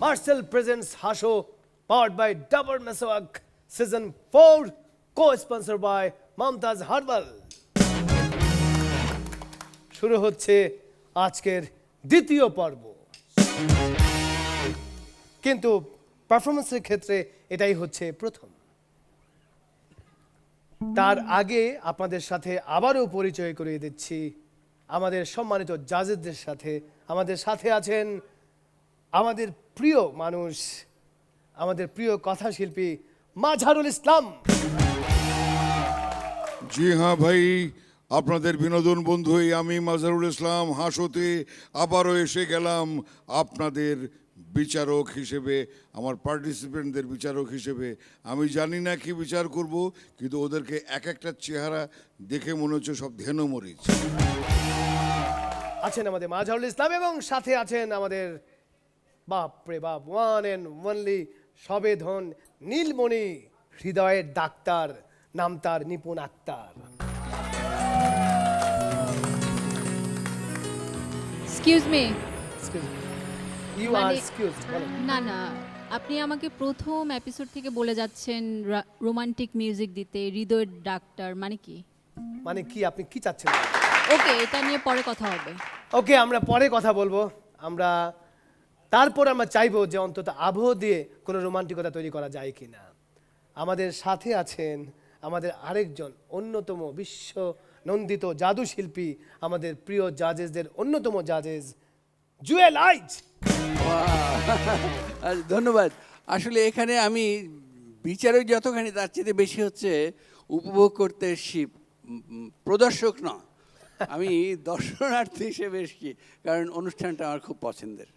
Marcel presents Hasho, powered by Dabur Meswak, Season 4, co-sponsored by Mumtaz Herbal. শুরু হচ্ছে আজকের দ্বিতীয় পর্ব, কিন্তু পারফরমেন্সের ক্ষেত্রে এটাই হচ্ছে প্রথম। তার আগে আপনাদের সাথে আবারও পরিচয় করিয়ে দিচ্ছি আমাদের সম্মানিত জাজেসদের সাথে। আমাদের সাথে আছেন আমাদের প্রিয় মানুষ, আমাদের প্রিয় কথাশিল্পী মাজহারুল ইসলাম। জি হ্যাঁ ভাই, আপনাদের বিনোদন বন্ধু আমি মাজহারুল ইসলাম হাসোতে আবারও এসে গেলাম আপনাদের বিচারক হিসেবে, আমার পার্টিসিপেন্টদের বিচারক হিসেবে। আমি জানি না কি বিচার করব, কিন্তু ওদেরকে এক একটা চেহারা দেখে মনে হচ্ছে সব ধেনু মরিচ। আছেন আমাদের মাজহারুল ইসলাম এবং সাথে আছেন আমাদের বাপ রে বাপ, ওয়ান অ্যান্ড ওনলি সবেধন নীলমণি, হৃদয়ের ডাক্তার, নাম তার Nipun Akhtar. Excuse me. You are excuse. না না, আপনি আমাকে প্রথম এপিসোড থেকে বলে যাচ্ছেন রোমান্টিক মিউজিক দিতে, হৃদয়ের ডাক্তার মানে কি? মানে কি, আপনি কি চাচ্ছেন? ওকে, এটা নিয়ে পরে কথা হবে। ওকে, আমরা পরে কথা বলবো। তারপর আমরা চাইবো যে অন্তত আবহ দিয়ে কোনো রোমান্টিকতা তৈরি করা যায় কিনা। আমাদের সাথে আছেন আমাদের আরেকজন অন্যতম বিশ্ব নন্দিত জাদু শিল্পী, আমাদের প্রিয় জাজেসদের অন্যতম জাজেস জুয়েল আইচ। ধন্যবাদ। আসলে এখানে আমি বিচারক যতখানি, তার চেয়ে বেশি হচ্ছে উপভোগ করতে এসেছি, প্রদর্শক না। আমি দর্শনার্থী হিসেবে এসেছি, কারণ অনুষ্ঠানটা আমার খুব পছন্দের।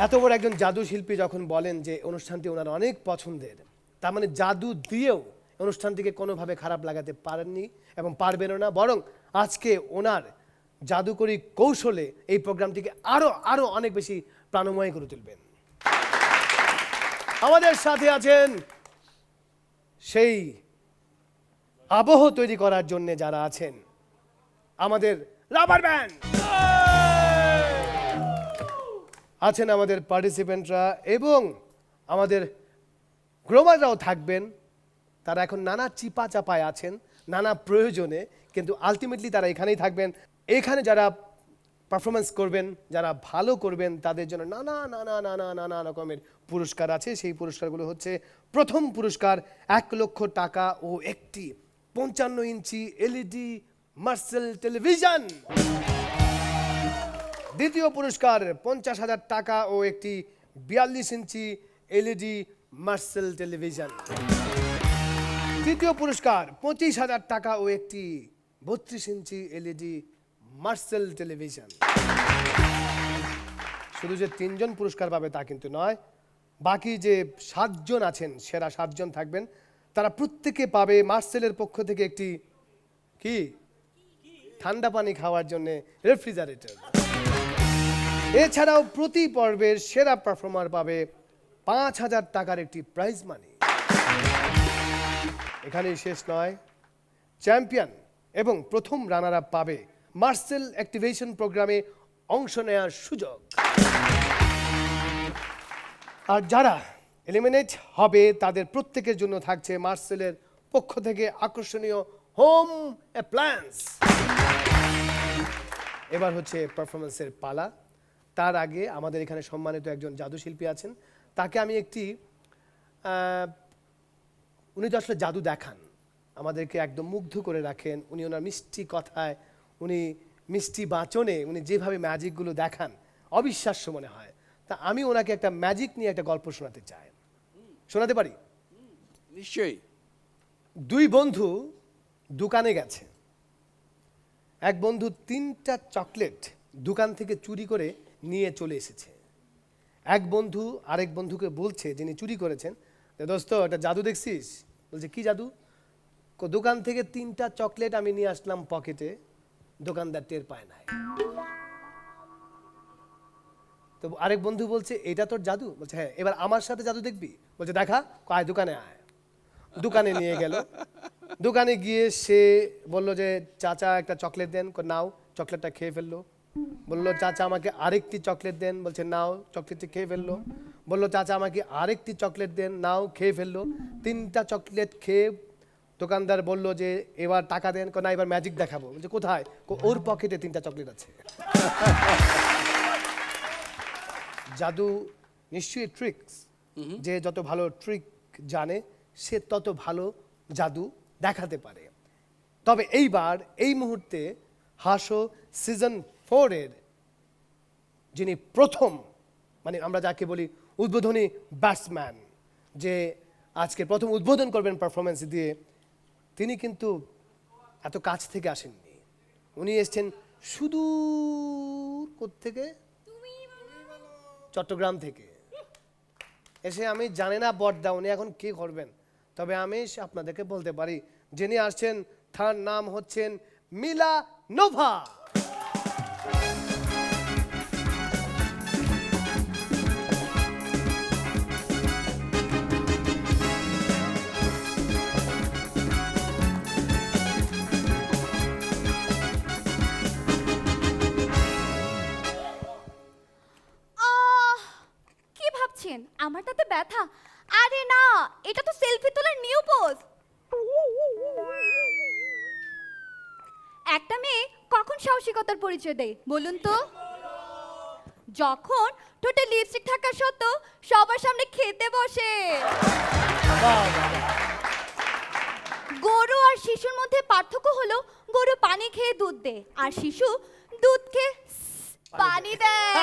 এত বড় একজন জাদু শিল্পী যখন বলেন যে অনুষ্ঠানটি ওনার অনেক পছন্দের, তার মানে জাদু দিয়েও অনুষ্ঠানটিকে কোনোভাবে খারাপ লাগাতে পারেননি এবং পারবেনও না, বরং আজকে ওনার জাদুকরী কৌশলে এই প্রোগ্রামটিকে আরো আরো অনেক বেশি প্রাণময় করে তুলবেন। আমাদের সাথে আছেন সেই আবহ তৈরি করার জন্য যারা আছেন, আমাদের রাবার ব্যান্ড আছেন, আমাদের পার্টিসিপেন্টরা এবং আমাদের গ্রোমাররাও থাকবেন। তারা এখন নানা চিপা চাপায় আছেন, নানা প্রয়োজনে, কিন্তু আলটিমেটলি তারা এখানেই থাকবেন। এখানে যারা পারফরমেন্স করবেন, যারা ভালো করবেন, তাদের জন্য নানা নানা নানা নানা রকমের পুরস্কার আছে। সেই পুরস্কারগুলো হচ্ছে: প্রথম পুরস্কার 1 লক্ষ টাকা ও একটি 55 ইঞ্চি এলইডি মার্সেল টেলিভিশন। দ্বিতীয় পুরস্কার 50,000 টাকা ও একটি 42 ইঞ্চি এলইডি মার্সেল টেলিভিশন। তৃতীয় পুরস্কার 25,000 টাকা ও একটি 32 ইঞ্চি এলইডি মার্সেল টেলিভিশন। শুধু যে 3 জন পুরস্কার পাবে তা কিন্তু নয়, বাকি যে 7 জন আছেন, সেরা 7 জন থাকবেন, তারা প্রত্যেকে পাবে মার্সেলের পক্ষ থেকে একটি কি ঠান্ডা পানি খাওয়ার জন্য রেফ্রিজারেটর। এছাড়াও প্রতি পর্বের সেরা পারফর্মার পাবে 5,000 টাকার একটি প্রাইজ মানি। এখানেই শেষ নয়, চ্যাম্পিয়ন এবং প্রথম রানার আপ পাবে মার্সেল অ্যাক্টিভেশন প্রোগ্রামে অংশ নেওয়ার সুযোগ। আর যারা এলিমিনেট হবে তাদের প্রত্যেকের জন্য থাকছে মার্সেলের পক্ষ থেকে আকর্ষণীয় হোম অ্যাপ্লায়েন্স। এবার হচ্ছে পারফরমেন্সের পালা। তার আগে আমাদের এখানে সম্মানিত একজন জাদুশিল্পী আছেন, তাকে আমি উনি তো আসলে জাদু দেখান, আমাদেরকে একদম মুগ্ধ করে রাখেন। উনি ওনার মিষ্টি কথায়, উনি মিষ্টি বাচনে, উনি যেভাবে ম্যাজিকগুলো দেখান অবিশ্বাস্য মনে হয়। তা আমি ওনাকে একটা ম্যাজিক নিয়ে একটা গল্প শোনাতে চাই। শোনাতে পারি? নিশ্চয়ই। দুই বন্ধু দোকানে গেছে। এক বন্ধু 3টা চকলেট দোকান থেকে চুরি করে নিয়ে চলে এসেছে। এক বন্ধু আরেক বন্ধুকে বলছে, যিনি চুরি করেছেন, যে দোস্ত এটা জাদু দেখছিস? বলছে কি জাদু? দোকান থেকে 3টা চকলেট আমি নিয়ে আসলাম পকেটে, দোকানদার টের পায় নাই। তো আরেক বন্ধু বলছে এটা তোর জাদু? বলছে হ্যাঁ। এবার আমার সাথে জাদু দেখবি? বলছে দেখা, আয় দোকানে আয়। দোকানে নিয়ে গেল। দোকানে গিয়ে সে বলল যে চাচা একটা চকলেট দেন। নাও, চকলেটটা খেয়ে ফেললো। বললো চাচা আমাকে আরেকটি চকলেট দেন। বলছে নাও, চকলেটটি খেয়ে ফেললো। বললো চাচা আমাকে আরেকটি চকলেট দেন। নাও, খেয়ে ফেললো। 3টা চকলেট খেয়ে দোকানদার বলল যে এবার টাকা দেন। না, এবার ম্যাজিক দেখাবো। বলছে কোথায়? ওর পকেটে 3টা চকলেট আছে। জাদু নিশ্চয়ই ট্রিক্স। যে যত ভালো ট্রিক জানে সে তত ভালো জাদু দেখাতে পারে। তবে এইবার এই মুহূর্তে হাসো সিজন 4-এর যিনি প্রথম, মানে আমরা যাকে বলি উদ্বোধনী ব্যাটসম্যান, যে আজকে প্রথম উদ্বোধন করবেন পারফরমেন্স দিয়ে, তিনি কিন্তু এত কাছ থেকে আসেননি। উনি এসছেন সুদূর কোত্থেকে, চট্টগ্রাম থেকে এসে। আমি জানি না বড়দা উনি এখন কি করবেন, তবে আমি আপনাদেরকে বলতে পারি যিনি আসছেন তার নাম হচ্ছেন মিলা নোভা। কি ভাবছেন আমার তাতে ব্যথা? আরে না, এটা তো সেলফি তোলার নিউ পোজ। একটা মেয়ে কখন সাহসিকতার পরিচয় দেয় বলুন তো? যখন ঠোঁটে লিপস্টিক থাকা সত্ত্বেও সবার সামনে খেতে বসে। গরু আর শিশুর মধ্যে পার্থক্য হলো গরু পানি খেয়ে দুধ দেয় আর শিশু দুধ খেয়ে পানি দেয়।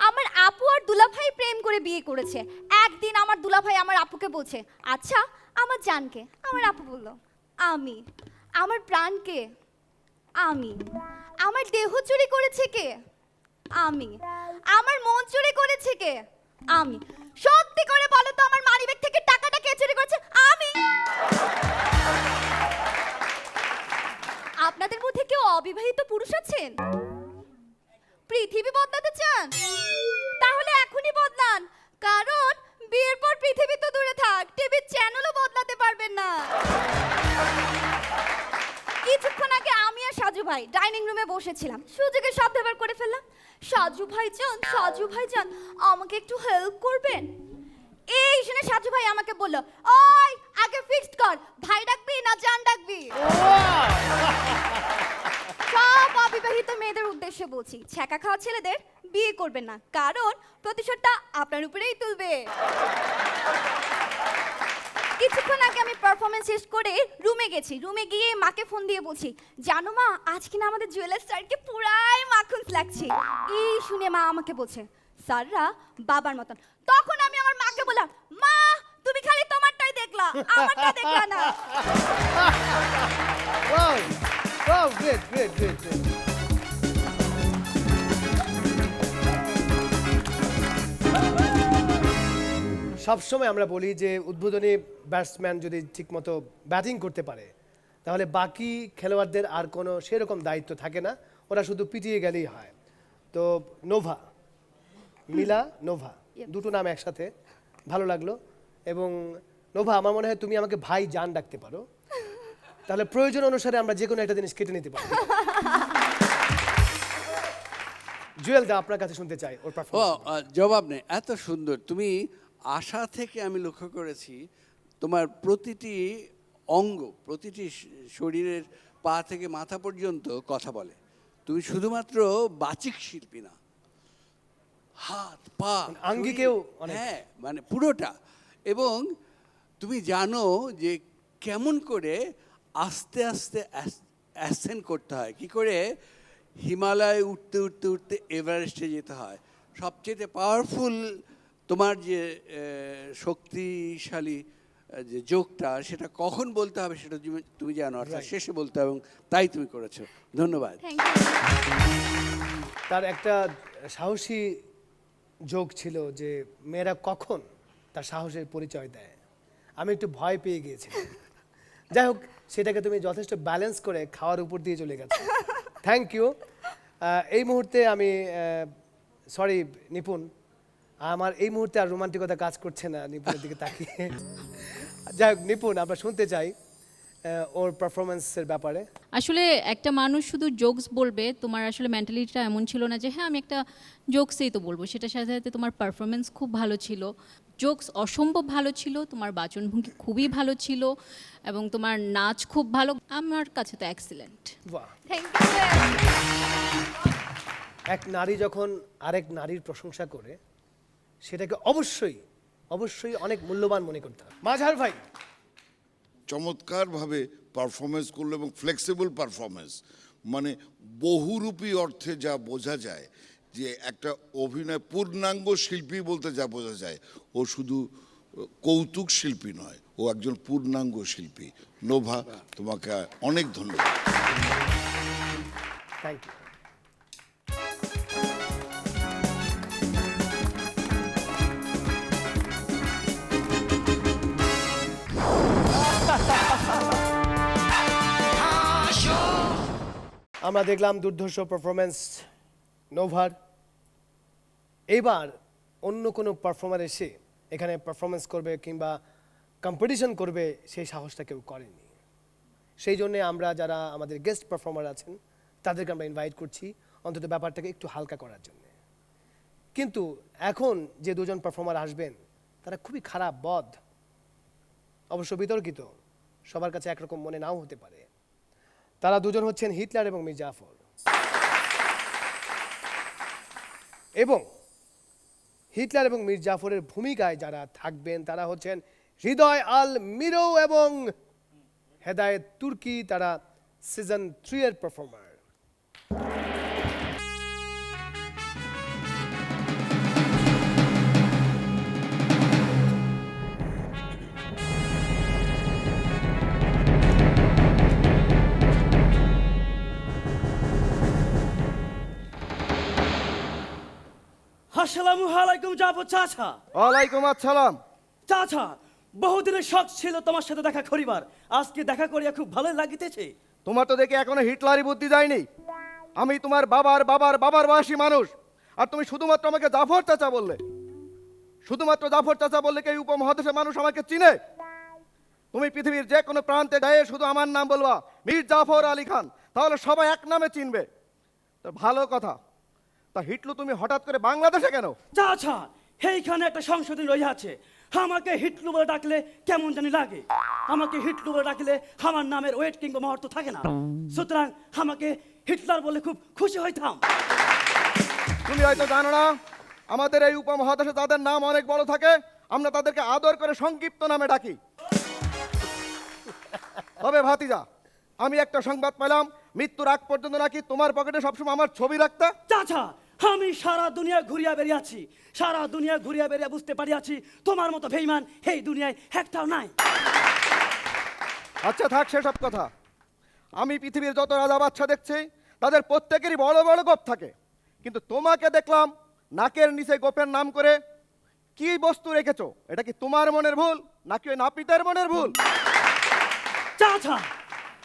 আমার আপু আর দুলাভাই প্রেম করে বিয়ে করেছে। একদিন আমার দুলাভাই আমার আপুকে বলছে, আচ্ছা আমার জানকে? আমার আপু বলল, আমি। আমার প্রাণকে? আমি। আমার দেহ চুরি করেছে কে? আমি। আমার মন চুরি করেছে কে? আমি। সত্যি করে বলো তো আমার মানিব্যাগ থেকে টাকাটা কে চুরি করেছে? আমি। আপনাদের মধ্যে কেউ অবিবাহিত পুরুষ আছেন? পৃথিবী বদলাতে চান? তাহলে এখনই বদলান, কারণ বিয়ের পর পৃথিবী তো দূরে থাক, টিভির চ্যানেলও বদলাতে পারবেন না। কিছুক্ষণ আগে আমি আর সাজু ভাই ডাইনিং রুমে বসেছিলাম, সুযোগে শব্দ ব্যবহার করে ফেললাম, সাজু ভাইজান আমাকে একটু হেল্প করবেন? এই শুনে সাজু ভাই আমাকে বলল, ওই আগে ফিক্সড কর, ভাই ডাকবি না জান ডাকবি? সব অবিবাহিত মেয়েদের উদ্দেশ্যে বলছি, ছ্যাঁকা খাওয়া ছেলেদের বিয়ে করবেন না, কারণ প্রতিশোধটা আপনার উপরেই তুলবে। কিছুক্ষণ আগে আমি পারফরমেন্স শেষ করে রুমে গেছি। রুমে গিয়ে মাকে ফোন দিয়ে বলছি, জানো মা আজ কিনা আমাদের জুয়েলার স্যারকে পুরাই মাখন লাগছে। এই শুনে মা আমাকে বলছে, স্যাররা বাবার মতন। তখন আমি আমার মাকে বললাম, মা তুমি খালি তোমারটাই দেখলা, আমারটা দেখলা না। Wow, great. সবসময় আমরা বলি যে উদ্বোধনী ব্যাটসম্যান যদি ঠিকমতো ব্যাটিং করতে পারে তাহলে বাকি খেলোয়াড়দের আর কোনো সেরকম দায়িত্ব থাকে না, ওরা শুধু পিটিয়ে গেলেই হয়। তো নোভা, মিলা নোভা, দুটো নাম একসাথে, ভালো লাগলো। এবং নোভা, আমার মনে হয় তুমি আমাকে ভাই জান ডাকতে পারো, তাহলে প্রয়োজন অনুসারে আমরা যে কোনো একটা জিনিস কেটে নিতে পারি। জুয়েল দা আপনার কাছে শুনতে চাই ওর পারফরম্যান্স। জবাব নেই, এত সুন্দর। তুমি আশা থেকে আমি লক্ষ্য করেছি তোমার প্রতিটি অঙ্গ, প্রতিটি শরীরের পা থেকে মাথা পর্যন্ত কথা বলে। তুমি শুধুমাত্র বাচিক শিল্পী না, হাত পা আঙ্গিকেও শরীর, অনেক। হ্যাঁ মানে পুরোটা। এবং তুমি জানো যে কেমন করে আস্তে আস্তে অ্যাসেন্ড করতে হয়, কি করে হিমালয়ে উঠতে উঠতে উঠতে এভারেস্টে যেতে হয়। সবচেয়ে পাওয়ারফুল তোমার যে শক্তিশালী যে যোগটা সেটা কখন বলতে হবে সেটা তুমি জানো, অর্থাৎ শেষে বলতে হবে, এবং তাই তুমি করেছো। ধন্যবাদ। Thank you. তার একটা সাহসী যোগ ছিল যে মেয়েরা কখন তার সাহসের পরিচয় দেয়। আমি একটু ভয় পেয়ে গিয়েছিলাম। যাই হোক, সেটাকে তুমি যথেষ্ট ব্যালেন্স করে খাওয়ার উপর দিয়ে চলে গেছো। Thank you. এই মুহূর্তে আমি সরি নিপুণ, আমার এই মুহূর্তে আর রোমান্টিকতা কাজ করছে না নিপুণের দিকে তাকিয়ে। যাই হোক নিপুণ, আমরা শুনতে চাই ওর পারফরমেন্সের ব্যাপারে। আসলে একটা মানুষ শুধু জোকস বলবে, তোমার আসলে মেন্টালিটিটা এমন ছিল না যে হ্যাঁ আমি একটা জোকসই তো বলবো। সেটার সাথে সাথে তোমার পারফরমেন্স খুব ভালো ছিল, জোকস অসম্ভব ভালো ছিল, তোমার বাচনভঙ্গি খুবই ভালো ছিল, এবং তোমার নাচ খুব ভালো। আমার কাছে তো এক্সিলেন্ট। বাহ, থ্যাংক ইউ। এক নারী যখন আরেক নারীর প্রশংসা করে সেটাকে অবশ্যই অবশ্যই অনেক মূল্যবান মনে করতে হবে। মাঝার ভাই, চমৎকারভাবে পারফরমেন্স করলো এবং ফ্লেক্সিবল পারফরমেন্স, মানে বহুরূপী অর্থে যা বোঝা যায় যে একটা অভিনয় পূর্ণাঙ্গ শিল্পী বলতে যা বোঝা যায়, ও শুধু কৌতুক শিল্পী নয়, ও একজন পূর্ণাঙ্গ শিল্পী। নোভা, তোমাকে অনেক ধন্যবাদ। Thank you. আমরা দেখলাম দুর্ধর্ষ পারফরমেন্স নোভার। এবার অন্য কোনো পারফর্মার এসে এখানে পারফরমেন্স করবে কিংবা কম্পিটিশন করবে সেই সাহসটা কেউ করেনি। সেই জন্যে আমরা যারা আমাদের গেস্ট পারফর্মার আছেন তাদেরকে আমরা ইনভাইট করছি অন্তত ব্যাপারটাকে একটু হালকা করার জন্য। কিন্তু এখন যে দুজন পারফর্মার আসবেন তারা খুবই খারাপ বদ, অবশ্য বিতর্কিত, সবার কাছে একরকম মনে নাও হতে পারে। তারা দুজন হচ্ছেন হিটলার এবং মীর জাফর। এবং হিটলার এবং মীর জাফরের ভূমিকায় যারা থাকবেন তারা হচ্ছেন হৃদয় আল মিরো এবং হেদায়েত তুর্কি। তারা সিজন 3 এর পারফর্মার। আসসালামু আলাইকুম জাফর চাচা। ওয়ালাইকুম আসসালাম। চাচা, বহুদিনের শখ ছিল তোমার সাথে দেখা করিবার, আজকে দেখা করিয়া খুব ভালো লাগিতেছে। তোমার তো দেখে এখনো হিটলারি বুদ্ধি যায়নি। আমি তোমার বাবার বাবার বাবার বয়সী মানুষ, আর তুমি শুধুমাত্র আমাকে জাফর চাচা বললে। শুধুমাত্র জাফর চাচা বললে কি এই উপমহাদেশের মানুষ আমাকে চিনে? তুমি পৃথিবীর যে কোনো প্রান্তে গিয়ে শুধু আমার নাম বলবা, মীর জাফর আলী খান, তাহলে সবাই এক নামে চিনবে। তো ভালো কথা। তা হিটলু, তুমি হঠাৎ করে বাংলাদেশে কেন? চাচা, এইখানে একটা সংশোধন রয়েছে। আমাকে হিটলু বলে ডাকলে কেমন জানি লাগে। আমাকে হিটলু বলে ডাকলে আমার নামের ওয়েট কিংবা মহত্ব থাকে না, সুতরাং আমাকে হিটলার বলে খুব খুশি হইতাম। তুমি হয়তো জানো না, আমাদের এই উপমহাদেশে যাদের নাম অনেক বড় থাকে আমরা তাদেরকে আদর করে সংক্ষিপ্ত নামে ডাকি। তবে ভাতিজা, আমি একটা সংবাদ পেলাম, মৃত্যুর আগ পর্যন্ত নাকি তোমার পকেটে সবসময় আমার ছবি রাখতে। চাচা, আমি সারা দুনিয়া ঘুরিয়া বেরিয়েছি, সারা দুনিয়া ঘুরিয়া বেরিয়ে বুঝতে পারিয়াছি তোমার মতো বেঈমান এই দুনিয়ায় একটাও নাই। আচ্ছা থাক সেসব কথা। আমি পৃথিবীর যত রাজা বাচ্চা দেখছি তাদের প্রত্যেকেরই বড় বড় গোপ থাকে, কিন্তু তোমাকে দেখলাম নাকের নিচে গোপের নাম করে কি বস্তু রেখেছো? এটা কি তোমার মনের ভুল নাকি ওই নাপিতের মনের ভুল? চাচা,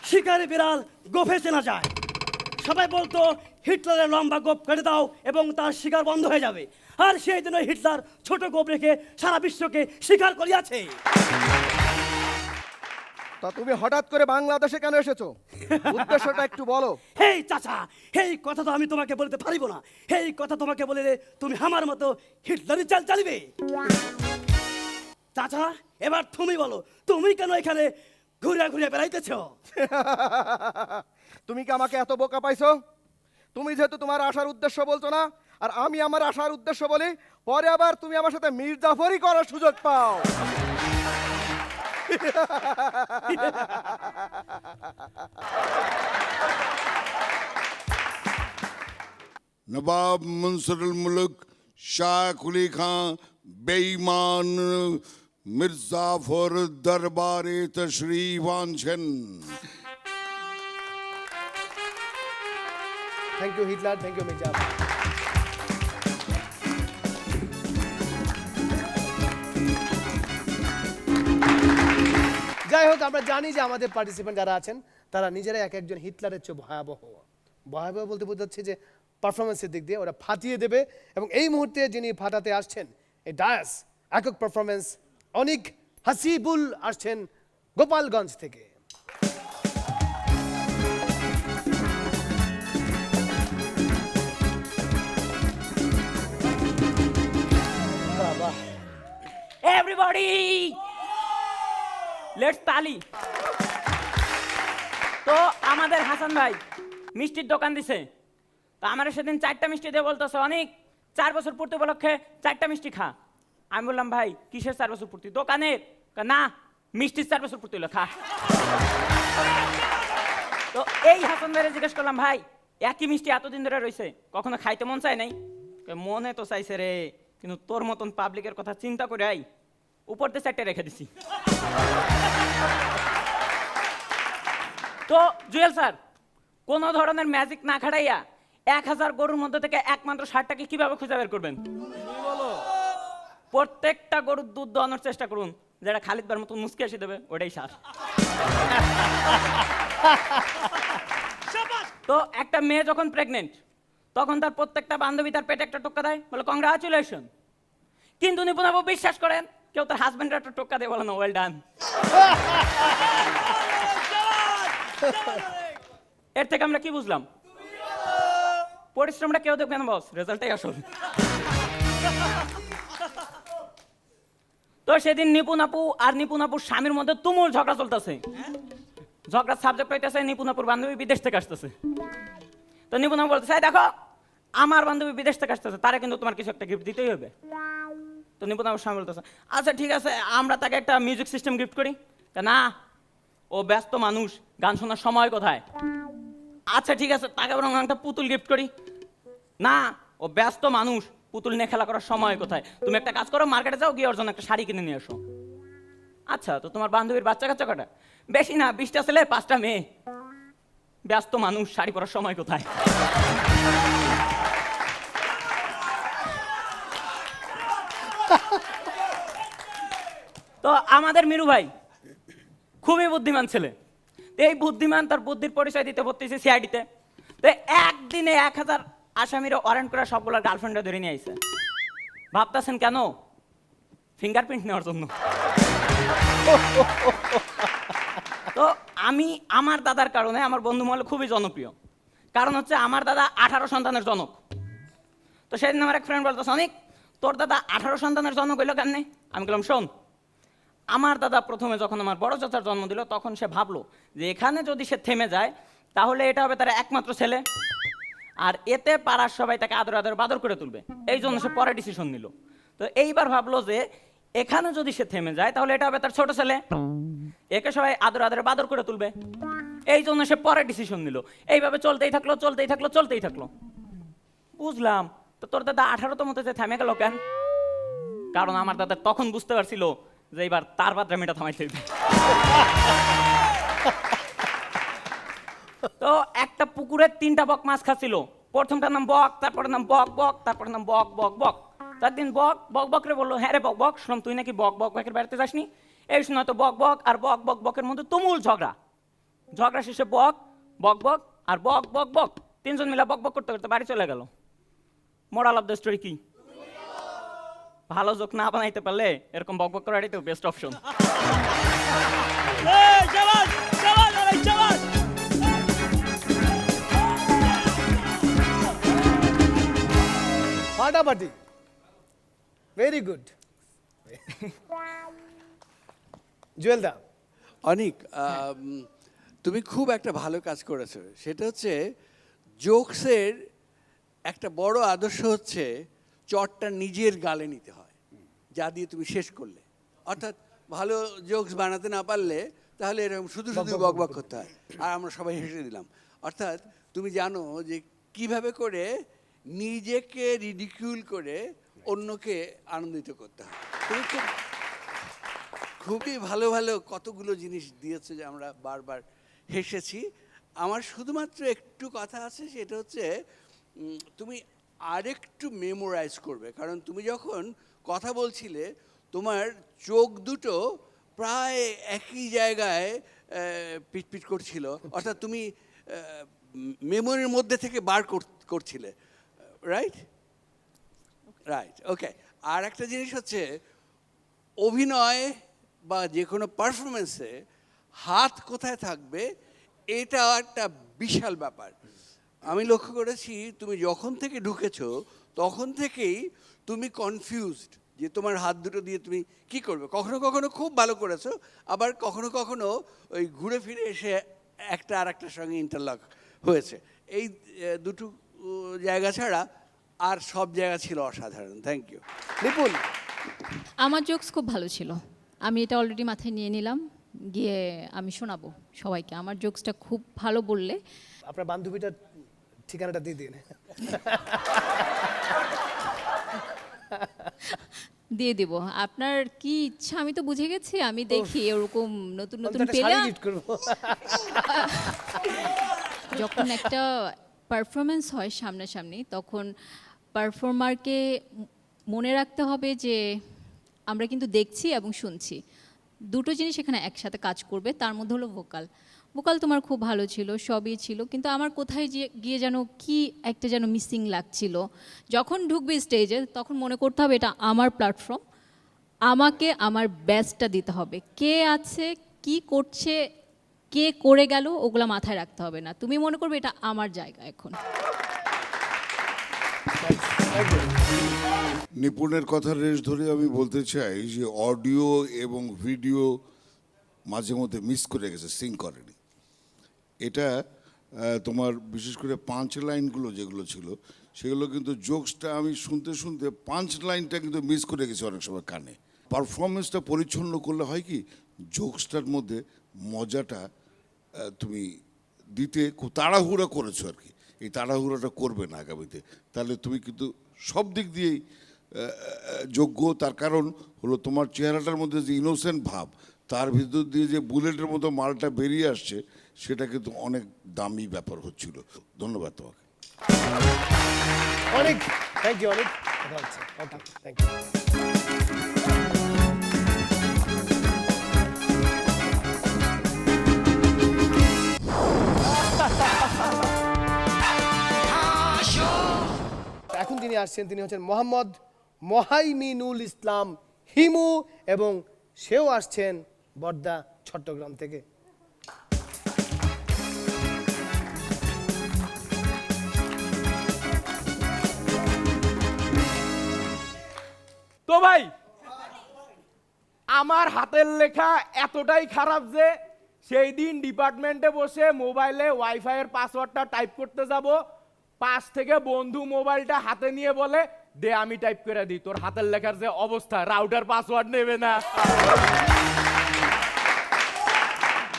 শিকারি বিড়াল গোফে চেনা যায়। সবাই বলতো হিটলারের লম্বা গোপ কেটে দাও এবং তার শিকার বন্ধ হয়ে যাবে, আর সেই জন্য হিটলার ছোট গোপ রেখে সারা বিশ্বকে শিকার করিয়াছে। তা তুমি হঠাৎ করে বাংলাদেশে কেন এসেছো? উদ্দেশ্যটা একটু বলো। হেই চাচা, এই কথা তো আমি তোমাকে বলতে পারিব না। এই কথা তোমাকে বলে তুমি আমার মতো হিটলারই চাল চালিবে। চাচা, এবার তুমি বলো, তুমি কেন এখানে ঘুরে ঘুরে বেড়াইতেছ? তুমি কি আমাকে এত বোকা পাইছো? তুমি যেহেতু তোমার আসার উদ্দেশ্য বলছো না, আর আমি আমার আসার উদ্দেশ্য বলি, পরে আবার তুমি আমার সাথে মীর জাফরই করার সুযোগ পাও। নবাব মুনসিরুল মুলক শাহ কুলি খাঁ বেঈমান মির্জাফর দরবারে তশরিফ আনছেন। Thank you Hitler, thank you Mirza. যাই হোক, আমরা জানি যে আমাদের পার্টিসিপেন্ট যারা আছেন তারা নিজেরা এক একজন হিটলারের চেয়ে ভয়াবহ। ভয়াবহ বলতে বোঝাচ্ছে যে পারফরমেন্সের দিক দিয়ে ওরা ফাটিয়ে দেবে। এবং এই মুহূর্তে যিনি ফাটাতে আসছেন এই ডায়াস একক পারফরমেন্স অনিক হাসিবুল আসছেন গোপালগঞ্জ থেকে। বাহ, এভরিবডি লেটস তালি। তো আমাদের হাসান ভাই মিষ্টির দোকান দিছে, তো আমার সেদিন 4টা মিষ্টি দিয়ে বলতেছে অনেক 4 বছর পূর্তি উপলক্ষে 4টা মিষ্টি খা। আমি বললাম ভাই কিসের 4 বছর পূর্তি? দোকানের। না, মিষ্টির 4 বছর পূর্তি হলো, খা। তো এই হাসান ভাইরে জিজ্ঞেস করলাম ভাই একই মিষ্টি এতদিন ধরে রয়েছে, কখনো খাইতে মন চায় নাই? মনে তো চাইছে রে, কিন্তু তোর মতন পাবলিকের কথা চিন্তা করে আই উপর দিয়ে 4টে রেখে দিছি। তো জুয়েল স্যার কোন ধরনের ম্যাজিক না খাটাইয়া 1000 গরুর মধ্যে থেকে একমাত্র 60টাকে কিভাবে খুঁজে বের করবেন? প্রত্যেকটা গরুর দুধ দোয়ানোর চেষ্টা করুন, যেটা খালিদ বার মতন মুসকে এসে দেবে, ওটাই সার। তো একটা মেয়ে যখন প্রেগনেন্ট তখন তার প্রত্যেকটা বান্ধবী তার পেটে একটা টোক্কা দেয়, বলে কংগ্রাচুলেশন। কিন্তু নিপুণ আপু বিশ্বাস করেন কেউ তার হাজবেন্ডের একটা টোক্কা দিয়ে বলে না ওয়েল ডান। এর থেকে আমরা কি বুঝলাম? পরিশ্রমটা কেউ দেখবে না বস, রেজাল্টটাই আসল। তো সেদিন নিপুণ আপু আর নিপুণ আপুর স্বামীর মধ্যে তুমুল ঝগড়া চলতেছে। ঝগড়ার সাবজেক্ট হইতেছে নিপুণ আপুর বান্ধবী বিদেশ থেকে আসতেছে। তো নিপুণ আপু বলতেছে দেখো আমার বান্ধবী বিদেশ থেকে আসতেছে, তারা কিন্তু তোমার কিছু একটা গিফট দিতেই হবে। তো নিপুণ আপুর স্বামী বলতেছে আচ্ছা ঠিক আছে আমরা তাকে একটা মিউজিক সিস্টেম গিফট করি। না, ও ব্যস্ত মানুষ, গান শোনার সময় কোথায়? আচ্ছা ঠিক আছে তাকে বরং একটা পুতুল গিফট করি। না, ও ব্যস্ত মানুষ, পুতুল নিয়ে খেলা করার সময় কোথায়? তুমি একটা কাজ করো, মার্কেটে যাও, গিয়ে ওর জন্য একটা শাড়ি কিনে নিয়ে আসো। আচ্ছা তো তোমার বান্ধবীর বাচ্চা কাচ্চা কটা? বেশি না, 20টা ছেলে 5টা মেয়ে। ব্যস্ত মানুষ, শাড়ি পরার সময় কোথায়? তো আমাদের মিরু ভাই খুবই বুদ্ধিমান ছেলে। এই বুদ্ধিমান তার বুদ্ধির পরিচয় দিতে পড়তেছে সিআইডিতে। তো একদিনে 1000 আসামিরা ওয়ারেন্ট করে সবগুলোর গার্লফ্রেন্ডে ধরে নিয়ে আইছে। ভাবতেছেন কেন? ফিঙ্গারপ্রিন্ট নেওয়ার জন্য। তো আমি আমার দাদার কারণে আমার বন্ধু মহলে খুবই জনপ্রিয়। কারণ হচ্ছে আমার দাদা 18 সন্তানের জনক। তো সেদিন আমার এক ফ্রেন্ড বলতেছে অনেক তোর দাদা 18 সন্তানের জনক হইলো কেন? আমি বললাম শোন, আমার দাদা প্রথমে যখন আমার বড় চাচার জন্ম দিল তখন সে ভাবলো যে এখানে যদি সে থেমে যায় তাহলে এটা হবে তার একমাত্র ছেলে, আর এতে পাড়ার সবাই তাকে আদর আদর বাদর করে তুলবে। এই জন্য সে পরে ডিসিশন নিল। তো এইবার ভাবলো যে এখানে যদি সে থেমে যায় তাহলে এটা হবে তার ছোট ছেলে, একে সবাই আদর আদর বাদর করে তুলবে। এই জন্য সে পরে ডিসিশন নিল। এইভাবে চলতেই থাকলো চলতেই থাকলো চলতেই থাকলো। বুঝলাম তো তোর দাদা 18তম মতে থেমে গেল কেন? কারণ আমার দাদা তখন বুঝতে পারছিল যে এবার তার বাদরামিটা থামাইতে হবে। তো একটা পুকুরে 3টা বক মাছ খাচ্ছিল। প্রথমটার নাম বক, তারপরের নাম বক বক, তারপরের নাম বক বক বক। তার দিন বক বক বকরে বললো হ্যাঁ রে বক বক, শুনলাম তুই নাকি বক বক বকের বাড়িতে যাসনি। এই শুনে তো বক বক আর বক বক বকের মধ্যে তুমুল ঝগড়া। ঝগড়া শেষে বক বক বক আর বক বক বক 3জন মিলে বক বক করতে করতে বাড়ি চলে গেল। মোরাল অফ দ্য স্টোরি কি? ভালো জোক না বানাইতে পারলে এরকম বক বক করাটাই তো বেস্ট অপশন। ফাটাফাটি, ভেরি গুড। জুয়েল দা, অনিক তুমি খুব একটা ভালো কাজ করেছো। সেটা হচ্ছে জোকসের একটা বড় আদর্শ হচ্ছে চটটা নিজের গালে নিতে হয়, যা দিয়ে তুমি শেষ করলে। অর্থাৎ ভালো জোকস বানাতে না পারলে তাহলে এরকম শুধু শুধু বক বক করতে হয়, আর আমরা সবাই হেসে দিলাম। অর্থাৎ তুমি জানো যে কিভাবে করে নিজেকে রিডিকিউল করে অন্যকে আনন্দিত করতে হয়। তুমি খুবই ভালো ভালো কতগুলো জিনিস দিয়েছে যে আমরা বারবার হেসেছি। আমার শুধুমাত্র একটু কথা আছে, সেটা হচ্ছে তুমি আরেকটু মেমোরাইজ করবে, কারণ তুমি যখন কথা বলছিলে তোমার চোখ দুটো প্রায় একই জায়গায় পিটপিট করছিল, অর্থাৎ তুমি মেমোরির মধ্যে থেকে বার করছিলে, রাইট? রাইট, ওকে। আর একটা জিনিস হচ্ছে অভিনয় বা যে কোনো পারফরমেন্সে হাত কোথায় থাকবে এটা একটা বিশাল ব্যাপার। আমি লক্ষ্য করেছি তুমি যখন থেকে ঢুকেছো তখন থেকেই তুমি কনফিউজড যে তোমার হাত দুটো দিয়ে তুমি কি করবে। কখনো কখনো খুব ভালো করেছো, আবার কখনো কখনো ওই ঘুরে ফিরে এসে একটা আর একটার সঙ্গে ইন্টারলক হয়েছে। এই দুটো জায়গা ছাড়া আর সব জায়গা ছিল অসাধারণ। Thank you. নিপুণ, আমার জোকস খুব ভালো ছিল, আমি এটা অলরেডি মাথায় নিয়ে নিলাম, গিয়ে আমি শোনাবো সবাইকে। আমার জোকসটা খুব ভালো বললে। আপনার বান্ধবীটার ঠিকানাটা দিয়ে দিন। দিয়ে দিব, আপনার কি ইচ্ছা আমি তো বুঝে গেছি। আমি দেখি ওরকম নতুন নতুন অন্তত একটা পেলে শাড়ি gift করবো। যখন একটা পারফরমেন্স হয় সামনাসামনি, তখন পারফর্মারকে মনে রাখতে হবে যে আমরা কিন্তু দেখছি এবং শুনছি, দুটো জিনিস এখানে একসাথে কাজ করবে। তার মধ্যে হলো ভোকাল। ভোকাল তোমার খুব ভালো ছিল, সবই ছিল, কিন্তু আমার কোথায় গিয়ে যেন কি একটা যেন মিসিং লাগছিল। যখন ঢুকবে স্টেজে তখন মনে করতে হবে এটা আমার প্ল্যাটফর্ম, আমাকে আমার বেস্টটা দিতে হবে। কে আছে, কি করছে, কে করে গেল, ওগুলো মাথায় রাখতে হবে না। তুমি মনে করবে এটা আমার জায়গা এখন। নিপুণের কথার রেশ ধরে আমি বলতে চাই যে অডিও এবং ভিডিও মাঝে মধ্যে মিস করে গেছে, সিঙ্ক করেনি। এটা তোমার বিশেষ করে পাঁচ লাইনগুলো যেগুলো ছিল সেগুলো কিন্তু জোকসটা আমি শুনতে শুনতে পাঁচ লাইনটা কিন্তু মিস করে গেছি অনেক সময় কানে। পারফরমেন্সটা পরিচ্ছন্ন করলে হয় কি, জোকসটার মধ্যে মজাটা তুমি দিতে খুব তাড়াহুড়া করেছো আর কি। এই তাড়াহুড়োটা করবে না আগামীতে, তাহলে তুমি কিন্তু সব দিক দিয়েই যোগ্য। তার কারণ হলো তোমার চেহারাটার মধ্যে যে ইনোসেন্ট ভাব, তার ভিতর দিয়ে যে বুলেটের মতো মালটা বেরিয়ে আসছে, সেটা কিন্তু অনেক দামি ব্যাপার হচ্ছিল। ধন্যবাদ তোমাকে। অনেক থ্যাংক ইউ, অনেক কথা হচ্ছে। ওকে, থ্যাংক ইউ। এখন তিনি আসছেন, তিনি হচ্ছেন মোহাম্মদ মোহাইমিনুল ইসলাম হিমু, এবং সেও আসছেন বর্দা চট্টগ্রাম থেকে। তো ভাই, আমার হাতের লেখা এতটাই খারাপ যে সেই দিন ডিপার্টমেন্টে বসে মোবাইলে ওয়াইফাই এর পাসওয়ার্ডটা টাইপ করতে যাব, পাশ থেকে বন্ধু মোবাইলটা হাতে নিয়ে বলে, দে আমি টাইপ করে দিই। তোর হাতের লেখার যে অবস্থা, রাউটার পাসওয়ার্ড নেবে না।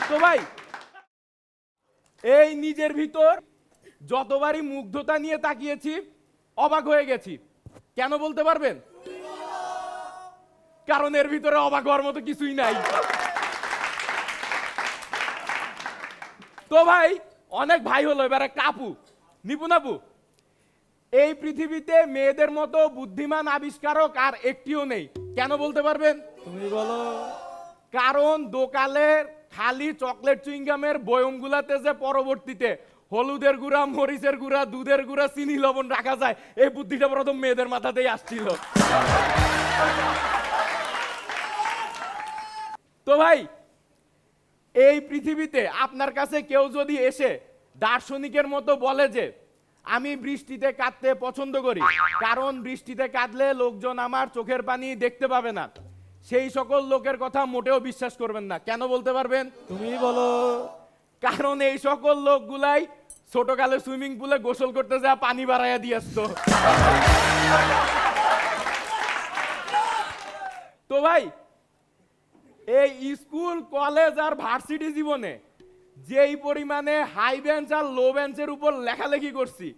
তো ভাই, এই নিজের ভিতর যতবারই মুগ্ধতা নিয়ে তাকিয়েছি অবাক হয়ে গেছি। কেন বলতে পারবেন? কারণ এর ভিতরে অবাক হওয়ার মতো কিছুই নাই। তো ভাই, অনেক ভাই হলো, এবার একটা আপু, নিপুণ আপু, এই পৃথিবীতে মেয়েদের মতো বুদ্ধিমান আবিষ্কারক আর একটিও নেই। কেন বলতে পারবেন? তুমি বলো। কারণ দোকানের খালি চকলেট চুইংগামের বয়মগুলাতে যে পরবর্তীতে হলুদের গুঁড়া, মরিচের গুঁড়া, দুধের গুঁড়া, চিনি, লবণ রাখা যায়, এই বুদ্ধিটা প্রথম মেয়েদের মাথাতেই আসছিল। তো ভাই, এই পৃথিবীতে আপনার কাছে কেউ যদি এসে দার্শনিকের মতো বলে যে আমি বৃষ্টিতে কাঁদতে পছন্দ করি, কারণ বৃষ্টিতে কাঁদলে লোকজন আমার চোখের পানি দেখতে পাবে না, সেই সকল লোকের কথা মোটেও বিশ্বাস করবেন না। কেন বলতে পারবেন? তুমি বলো। কারণ এই সকল লোকগুলাই ছোটকালে সুইমিং পুলে গোসল করতে যা পানি বাড়াইয়া দিয়ে আসতো। তো ভাই, এই স্কুল, কলেজ আর ভার্সিটি জীবনে যেই পরিমাণে হাই বেঞ্চ আর লো বেঞ্চের উপর লেখালেখি করছি,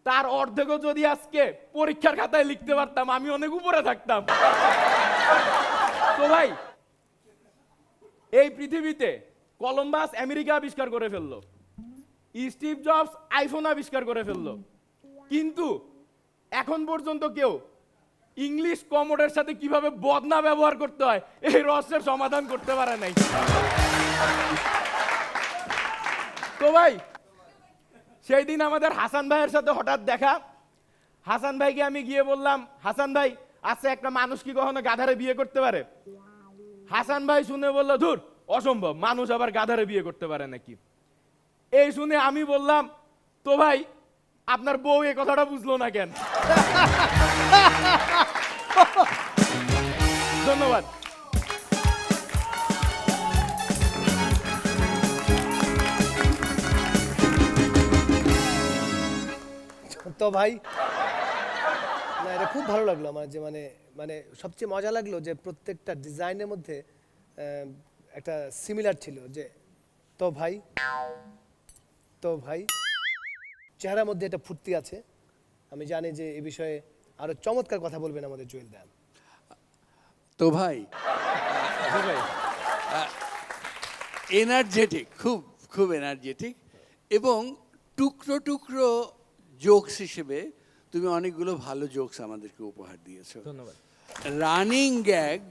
তার অর্ধেকও যদি আজকে পরীক্ষার খাতায় লিখতে পারতাম আমি অনেক উপরে থাকতাম। তো ভাই, এই পৃথিবীতে কলম্বাস আমেরিকা আবিষ্কার করে ফেললো, স্টিভ জবস আইফোন আবিষ্কার করে ফেললো, কিন্তু এখন পর্যন্ত কেউ ইংলিশ কমোডের সাথে কিভাবে বদনা ব্যবহার করতে হয় এই রহস্যের সমাধান করতে পারে নাই। তো ভাই, সেই দিন আমাদের হাসান ভাইয়ের সাথে হঠাৎ দেখা। হাসান ভাইকে আমি গিয়ে বললাম, হাসান ভাই, আচ্ছা একটা মানুষ কি কখনো গাধারে বিয়ে করতে পারে? হাসান ভাই শুনে বলল, ধুর, অসম্ভব, মানুষ আবার গাধারে বিয়ে করতে পারে নাকি? এই শুনে আমি বললাম, তো ভাই আপনার বউ এই কথাটা বুঝলো না কেন? ধন্যবাদ। তো ভাই, না এটা খুব ভালো লাগলো আমার, যে মানে মানে সবচেয়ে মজা লাগলো যে প্রত্যেকটা ডিজাইনের মধ্যে একটা সিমিলার ছিল, যে তো ভাই, তো ভাই, চেহারার মধ্যে একটা ফুর্তি আছে। আমি জানি যে এই বিষয়ে আরো চমৎকার কথা বলবেন আমাদের জুয়েল দা। তো ভাই, এনার্জেটিক, খুব খুব এনার্জেটিক, এবং টুকরো টুকরো জোকস হিসেবে তুমি অনেকগুলো ভালো জোকস আমাদেরকে উপহার দিয়েছো। ধন্যবাদ। রানিং গ্যাগ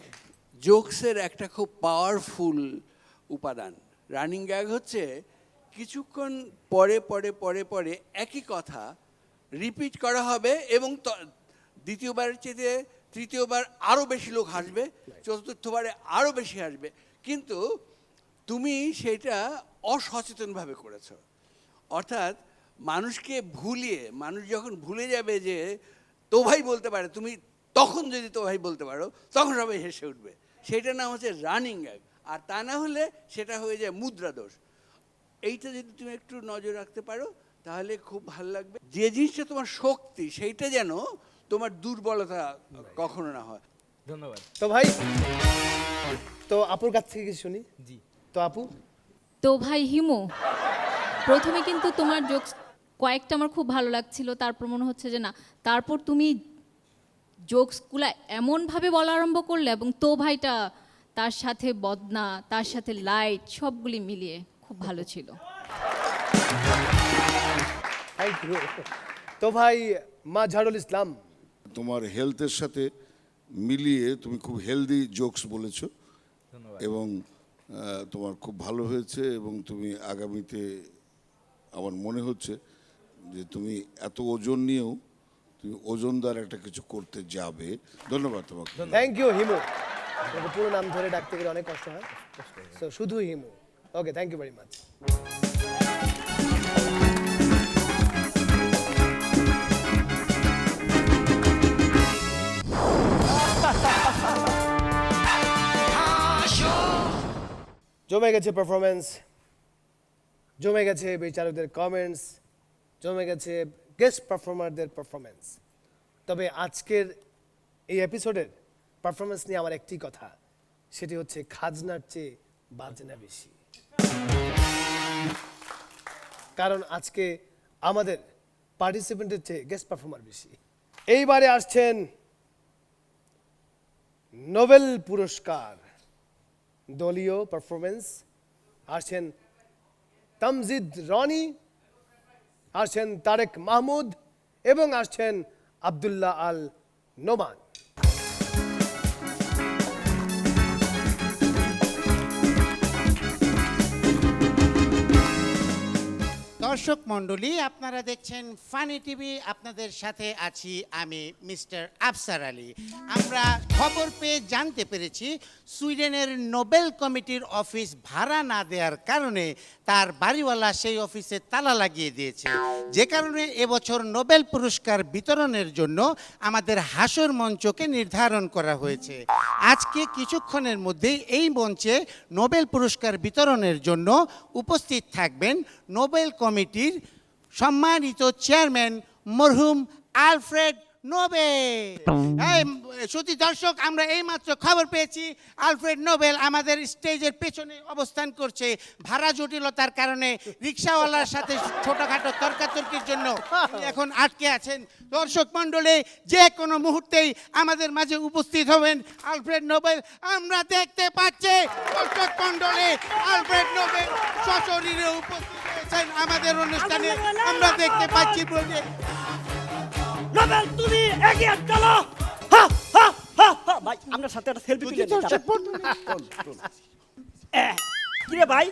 জোকসের একটা খুব পাওয়ারফুল উপাদান। রানিং গ্যাগ হচ্ছে কিছুক্ষণ পরে পরে পরে পরে একই কথা রিপিট করা হবে, এবং দ্বিতীয়বারের চেয়ে তৃতীয়বার আরও বেশি লোক হাসবে, চতুর্থবারে আরও বেশি হাসবে, কিন্তু তুমি সেটা অসচেতনভাবে করেছো। অর্থাৎ মানুষকে ভুলিয়ে, মানুষ যখন ভুলে যাবে যে তো ভাই বলতে পারে, তুমি তখন যদি তো ভাই বলতে পারো তখন সবাই হেসে উঠবে। সেটা নাম হচ্ছে রানিং গ্যাগ, আর তা না হলে সেটা হয়ে যায় মুদ্রা দোষ। এইটা যদি তুমি একটু নজর রাখতে পারো তাহলে খুব ভালো লাগবে। যে জিনিসটা তোমার শক্তি সেইটা যেন তোমার দুর্বলতা কখনো না হয়। ধন্যবাদ। তো ভাই, তো আপুর কাছ থেকে কিছু শুনি। জি। তো আপু, তো ভাই হিমু, প্রথমে কিন্তু তোমার জোকস কয়েকটা আমার খুব ভালো লাগছিল, তারপর মনে হচ্ছে যে না, তারপর তুমি জোকসগুলো এমনভাবে বলা আরম্ভ করলে, এবং তো ভাইটা তার সাথে বদনা, তার সাথে লাইট, সবগুলি মিলিয়ে খুব ভালো ছিল। Thank you. তো ভাই মাঝহারুল ইসলাম, তোমার হেলথের সাথে মিলিয়ে তুমি খুব হেলদি জোকস বলেছো, এবং তোমার খুব ভালো হয়েছে, এবং তুমি আগামীতে আমার মনে হচ্ছে যে তুমি এত ওজন নিয়েও তুমি ওজনদার একটা কিছু করতে যাবে। ধন্যবাদ তোমাকে। Thank you Himu. তোমাকে পুরো নাম ধরে ডাকতে গেলে অনেক কষ্ট হয়, তো শুধু হিমু। ওকে, থ্যাংক ইউ ভেরি মাচ। জমে গেছে পারফরমেন্স, জমে গেছে বিচারকদের কমেন্টস, জমে গেছে গেস্ট পারফর্মারদের পারফরমেন্স। তবে আজকের এই এপিসোডের পারফরমেন্স নিয়ে আমার একটি কথা, সেটি হচ্ছে খাজনার চেয়ে বাজনা বেশি। কারণ আজকে আমাদের পার্টিসিপেন্টের চেয়ে গেস্ট পারফর্মার বেশি। এইবারে আসছেন নোবেল পুরস্কার দলীয় পারফরমেন্স, আসছেন তামজিদ রনি, আসছেন তারেক মাহমুদ, এবং আসছেন আব্দুল্লাহ আল নোমান। দর্শক মণ্ডলী, আপনারা দেখছেন ফানি টিভি। আপনাদের সাথে আছি আমি মিস্টার আফসার আলী। আমরা খবর পেয়ে জানতে পেরেছি সুইডেনের নোবেল কমিটির অফিস ভাড়া না দেওয়ার কারণে তার বাড়িওয়ালা সেই অফিসে তালা লাগিয়ে দিয়েছে, যে কারণে এবছর নোবেল পুরস্কার বিতরণের জন্য আমাদের হাসর মঞ্চকে নির্ধারণ করা হয়েছে। আজকে কিছুক্ষণের মধ্যেই এই মঞ্চে নোবেল পুরস্কার বিতরণের জন্য উপস্থিত থাকবেন নোবেল কমিটির সম্মানিত চেয়ারম্যান মরহুম আলফ্রেড নোবেল। এই শ্রোতি দর্শক, আমরা এইমাত্র খবর পেয়েছি আলফ্রেড নোবেল আমাদের স্টেজের পেছনে অবস্থান করছে। ভাড়া জটিলতার কারণে রিক্সাওয়ালার সাথে ছোটখাটো তর্কাতর্কির জন্য তিনি এখন আটকে আছেন। দর্শক মণ্ডলী, যে কোনো মুহূর্তেই আমাদের মাঝে উপস্থিত হবেন আলফ্রেড নোবেল। আমরা দেখতে পাচ্ছি দর্শক মণ্ডলী, আলফ্রেড নোবেল সশরীরে উপস্থিত হয়েছেন আমাদের অনুষ্ঠানে। আমরা দেখতে পাচ্ছি বলে নোবেল, তুমি এগিয়ে চলো। হা হা হা হা। ভাই আপনার সাথে একটা সেলফি তুলে নিই। কিরে ভাই,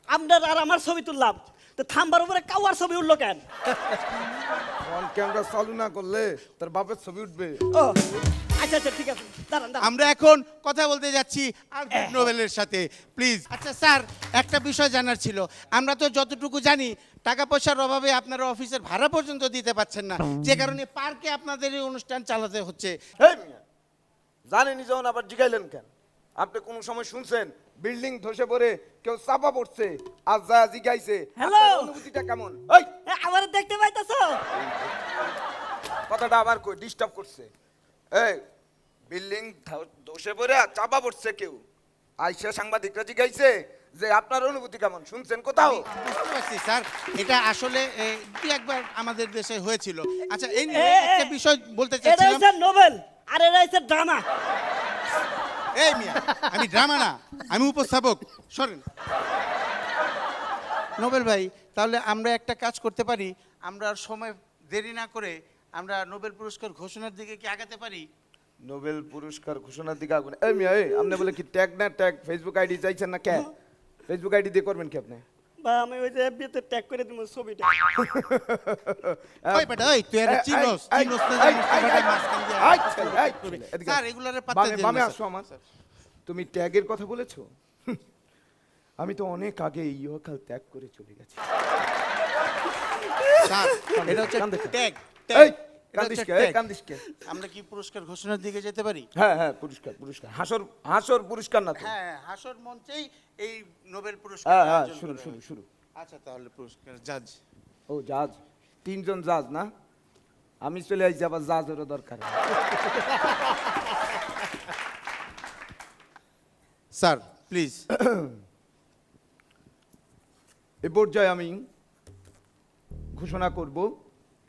আপনার আর আমার ছবি তুললাম, তো থাম্বার উপরে কাওয়ার ছবি উঠলো কেন? অন ক্যামেরা চালু না করলে তার বাপের ছবি উঠবে। ও আচ্ছা আচ্ছা, ঠিক আছে, দাঁড়ান দাঁড়ান। আমরা এখন কথা বলতে যাচ্ছি আলফ্রেড নোবেলের সাথে, প্লিজ। আচ্ছা স্যার, একটা বিষয় জানার ছিল। আমরা তো যতটুকু জানি টাকা পয়সার অভাবে আপনারা অফিসের ভাড়া পর্যন্ত দিতে পারছেন না, যে কারণে পার্কে আপনাদের এই অনুষ্ঠান চালাতে হচ্ছে। এই মিয়া, জানেনই যখন আবার জিগাইলেন কেন? আপনি কোন সময় শুনছেন বিল্ডিং ধসে পড়ে কেউ চাপা পড়ছে? আজ যা জিগাইছে, হ্যালো। আপনার অনুভূতিটা কেমন? এই আমার দেখতে পাইতেছো? কথাটা আবার কই ডিস্টার্ব করছে। এই বিল্ডিং ধসে পড়ে চাপা পড়ছে কেউ, আইসা সাংবাদিকরা জিগাইছে যে আপনার অনুভূতি কেমন, শুনছেন কোথাও? বুঝতে পারছি স্যার, এটা আসলে দুই একবার আমাদের দেশে হয়েছিল। আচ্ছা, এই নিয়ে একটা বিষয় বলতে এটা চাচ্ছিলাম। হচ্ছে নোবেল আর এটা হচ্ছে ড্রামা। এই মিয়া, আমি ড্রামা না, আমি উপস্থাপক। সরেন নোবেল ভাই, তাহলে আমরা একটা কাজ করতে পারি, আমরা আর সময় দেরি না করে আমরা নোবেল পুরস্কার ঘোষণার দিকে কি আগাতে পারি? নোবেল পুরস্কার ঘোষণার দিকে আগুন। এই মিয়া, এই আপনি বলে কি ট্যাগ না ট্যাগ ফেসবুক আইডি চাইছেন না? কে ফেসবুক আইডি দিয়ে করবেন কি আপনি? বা আমি ওই যে এফবিতে ট্যাগ করে দিব ছবিটা। ওই বেটা, ওই তুই একটা চিনোস এই, চিনোস না এই, জানিস এই, বেটা এই, মাঝখান দিয়ে এই, আটকে এই, এই, করবে। এদিকে স্যার, আসো। এগুলারে পাত্তা বামে দেন বামে না, আসো স্যার। আমার। তুমি ট্যাগের কথা বলেছো? আমি তো অনেক আগে ইহকাল ত্যাগ করে চলে গেছি। স্যার, এটা হচ্ছে কান দেখো। ট্যাগ। এই কান্দিস কে? এই কান্দিস কে? আমরা কি পুরস্কার ঘোষণার দিকে যেতে পারি? হ্যাঁ হ্যাঁ, পুরস্কার পুরস্কার হাসর হাসর পুরস্কার না তো? হ্যাঁ, হাসর মঞ্চেই এই নোবেল পুরস্কার হ্যাঁ হ্যাঁ, আয়োজন শুরু করা শুরু হয়। শুরু। আচ্ছা, তাহলে পুরস্কার জাজ। ও জাজ, তিনজন জাজ না? আমি চলে আসছি, আবার জাজেরও দরকার। Sir please. এ পর্যায়ে আমি ঘোষণা করব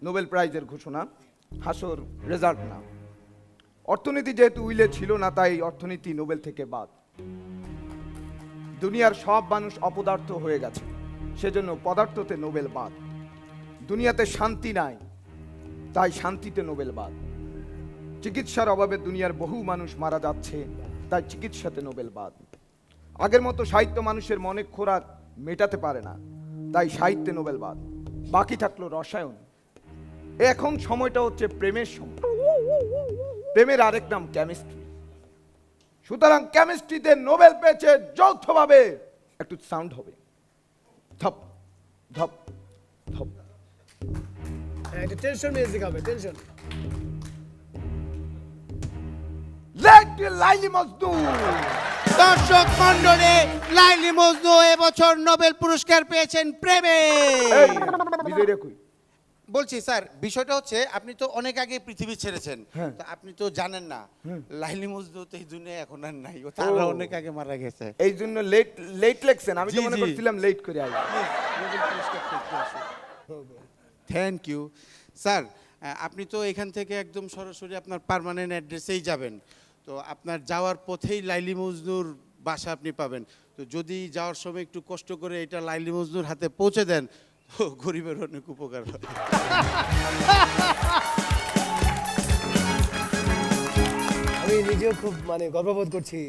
নোবেল প্রাইজের ঘোষণা, হাসর রেজাল্ট না। অর্থনীতি যেহেতু উইলে ছিল না, তাই অর্থনীতি নোবেল থেকে বাদ। দুনিয়ার সব মানুষ অপদার্থ হয়ে গেছে, সেজন্য পদার্থতে নোবেল বাদ। দুনিয়াতে শান্তি নাই, তাই শান্তিতে নোবেল বাদ। চিকিৎসার অভাবে দুনিয়ার বহু মানুষ মারা যাচ্ছে, তাই চিকিৎসাতে নোবেল বাদ। আগের মতো সাহিত্য মানুষের মনে খোরাক মেটাতে পারে না, তাই সাহিত্যে নোবেল বাদ। বাকি থাকলো রসায়ন। এখন সময়টা হচ্ছে প্রেমের সময়। প্রেমের আরেক নাম কেমিস্ট্রি। সুতরাং কেমিস্ট্রিতে নোবেল পেয়েছে যৌথভাবে। একটু সাউন্ড হবে, ধপ ধপ ধপ। একটা টেনশন মিউজিক হবে, টেনশন। লাইলি মজনু। দর্শক মণ্ডলী, লাইলি মজনু এবছর নোবেল পুরস্কার পেয়েছেন প্রেমে। এই বিজয় কই? বলছি স্যার, বিষয়টা হচ্ছে আপনি তো অনেক আগে পৃথিবী ছেড়েছেন, হ্যাঁ। তো আপনি তো জানেন না লাইলি মজনু তো এই দুনিয়ায় এখন আর নাই, ও তারা ও। অনেক আগে মারা গেছে। এই জন্য লেট লেট লেখছেন। আমি তো জি, মনে জি। করছিলাম লেট করে আসবে। নোবেল পুরস্কার পেতে আসুন। Thank you sir. আপনি তো এখান থেকে একদম সরাসরি আপনার পার্মানেন্ট অ্যাড্রেসেই যাবেন, তো আপনার যাওয়ার পথেই লাইলি মজনুর বাসা আপনি পাবেন। তো যদি যাওয়ার সময় একটু কষ্ট করে এটা লাইলি মজনুর হাতে পৌঁছে দেন, তো গরিবের অনেক উপকার হয়। আমি নিজেও খুব গর্ববোধ করছি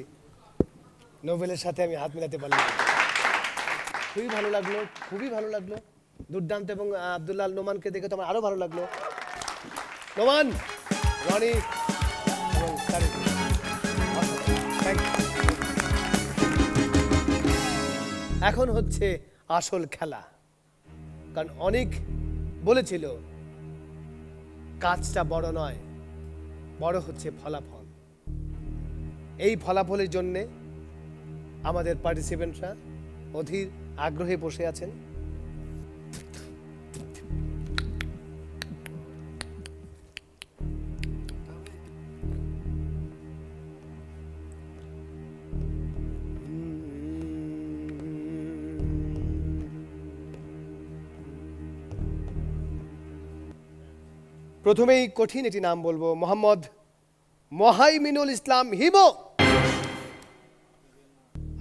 নোবেলের সাথে আমি হাত মেলাতে পারলাম। খুবই ভালো লাগলো, খুবই ভালো লাগলো, দুর্দান্ত। এবং আব্দুল্লাহ আল নোমানকে দেখে তো আমার আরো ভালো লাগলো। নোমান, রনি এবং তারিক, Thank you. এখন হচ্ছে আসল খেলা। কারণ অনেক বলেছিল কাজটা বড় নয়, বড় হচ্ছে ফলাফল। এই ফলাফলের জন্যে আমাদের পার্টিসিপেন্টরা অধীর আগ্রহে বসে আছেন। প্রথমেই কঠিন একটি নাম বলবো, মোহাম্মদ মহাইমিনুল ইসলাম হিমো।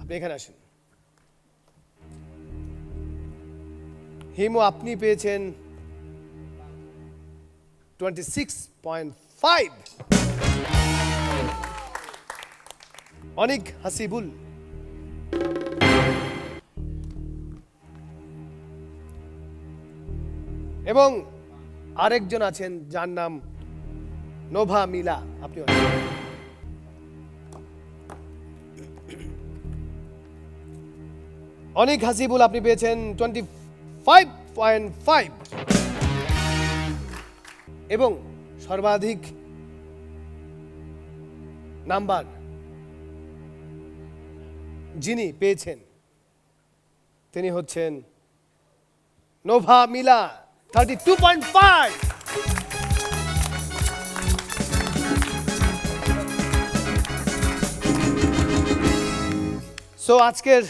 আপনি এখানে আসেন। হিমো, আপনি পেয়েছেন 26.5। অনিক হাসিবুল, এবং আরেকজন আছেন যার নাম নোভা মিলা। আপনি অনেক হাসিবুল, আপনি পেয়েছেন 25.5। এবং সর্বাধিক নাম্বার যিনি পেয়েছেন তিনি হচ্ছেন নোভা মিলা, 32.5। সো আজকের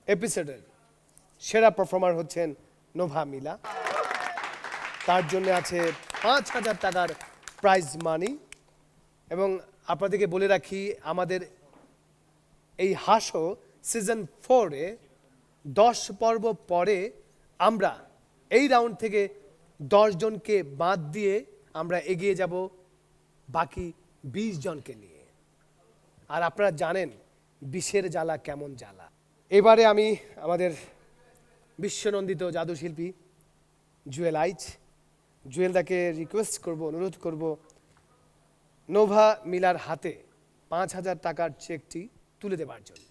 এপিসোডের সেরা পারফর্মার হচ্ছেন নোভা মিলা। তার জন্য আছে 5,000 টাকার প্রাইজ মানি। এবং আপনাদেরকে বলে রাখি, আমাদের এই হাসো সিজন 4-এ 10 পর্ব পরে আমরা এই রাউন্ড থেকে 10 জনকে বাদ দিয়ে আমরা এগিয়ে যাব বাকি 20 জনকে নিয়ে। আর আপনারা জানেন বিষের জ্বালা কেমন জ্বালা। এবারে আমি আমাদের বিশ্বনন্দিত জাদুশিল্পী জুয়েল আইচ, জুয়েলদাকে রিকোয়েস্ট করব, অনুরোধ করব নোভা মিলার হাতে 5,000 টাকার চেকটি তুলে দেবার জন্য।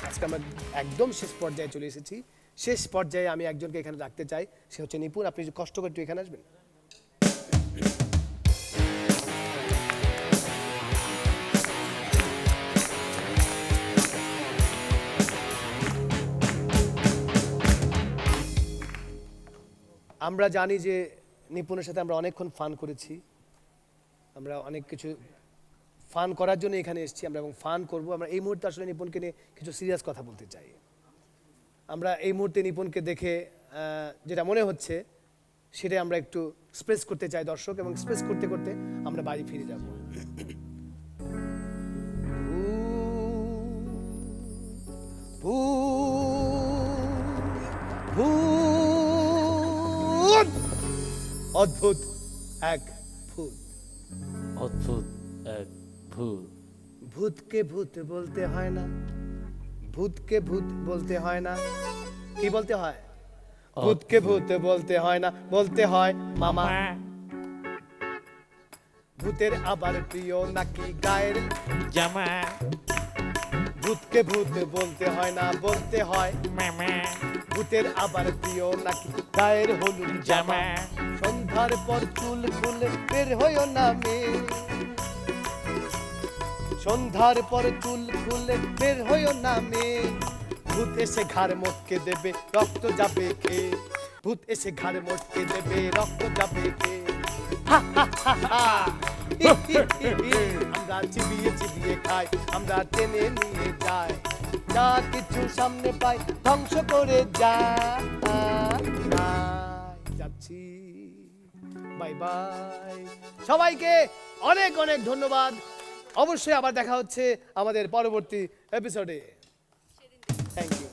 আজকে আমরা একদম শেষ পর্যায়ে চলে এসেছি। শেষ পর্যায়ে আমি একজনকে এখানে রাখতে চাই, সে হচ্ছে নিপুণ। আপনি একটু কষ্ট করে একটু এখানে আসবেন। আমরা জানি যে নিপুণের সাথে আমরা অনেকক্ষণ ফান করেছি, আমরা অনেক কিছু ফান করার জন্য এখানে এসেছি আমরা, এবং ফান করব। আমরা এই মুহূর্তে আসলে নিপুণকে নিয়ে কিছু সিরিয়াস কথা বলতে চাই। আমরা এই মুহূর্তে নিপুণকে দেখে যেটা মনে হচ্ছে সেটাই আমরা একটু স্প্রেস করতে চাই দর্শক, এবং স্প্রেস করতে করতে আমরা বাড়ি ফিরে যাব। অদ্ভুত এক ভূত, অদ্ভুত এক ভূত। ভূতকে ভূত বলতে হয় না, ভূতকে ভূত বলতে হয় না। কি বলতে হয়? ভূতকে ভূত বলতে হয় না, বলতে হয় মামা। ভূতের আবার প্রিয় নাকি গায়ের জামা। ভূতকে ভূত বলতে হয় না, বলতে হয় মামা। ভূতের আবার প্রিয় নাকি গায়ের হলুদ জামা। সন্ধ্যার পর চুল খুলে বের হইও না মেয়ে, সন্ধ্যার পর চুল খুলে বের হইও না মেয়ে। ভূত এসে ঘাড় মটকে দেবে, রক্ত যাবে খেয়ে। ভূত এসে ঘাড় মটকে দেবে, রক্ত যাবে খেয়ে। আমরা চিবিয়ে চিবিয়ে খাই, আমরা টেনে নিয়ে যাই, যা কিছু সামনে পাই ধ্বংস করে যাচ্ছি। বাই বাই সবাইকে, অনেক অনেক ধন্যবাদ। অবশ্যই আবার দেখা হচ্ছে আমাদের পরবর্তী এপিসোডে। Thank you.